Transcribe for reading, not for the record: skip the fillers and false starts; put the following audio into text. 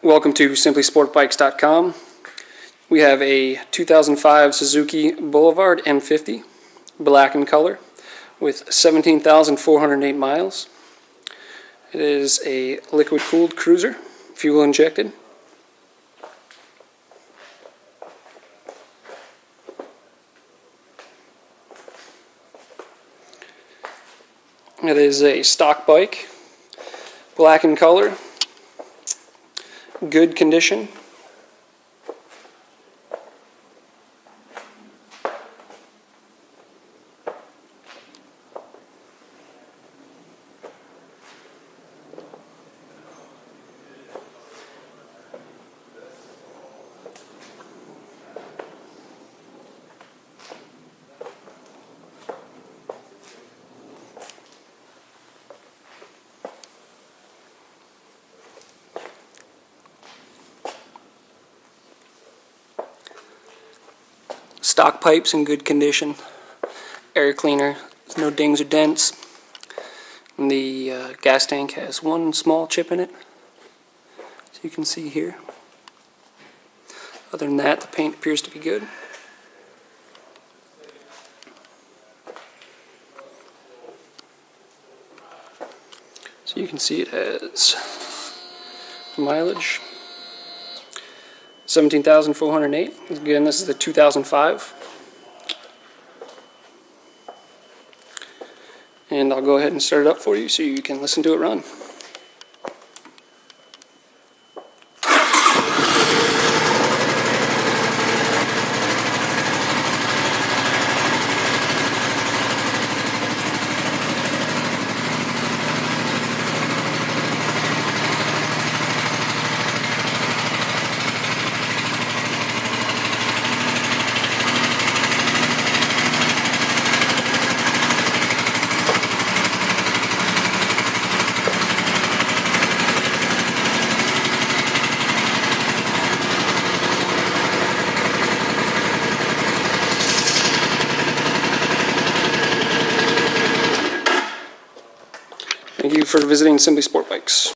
Welcome to simplysportbikes.com. We have a 2005 Suzuki Boulevard M50, black in color, with 17,408 miles. It is a liquid-cooled cruiser, fuel injected. It is a stock bike, black in color, good condition. Stock pipes in good condition, air cleaner, no dings or dents. And the gas tank has one small chip in it, as you can see here. Other than that, the paint appears to be good. So you can see it has mileage 17,408. Again, this is the 2005. And I'll go ahead and start it up for you so you can listen to it run. Thank you for visiting Simply Sport Bikes.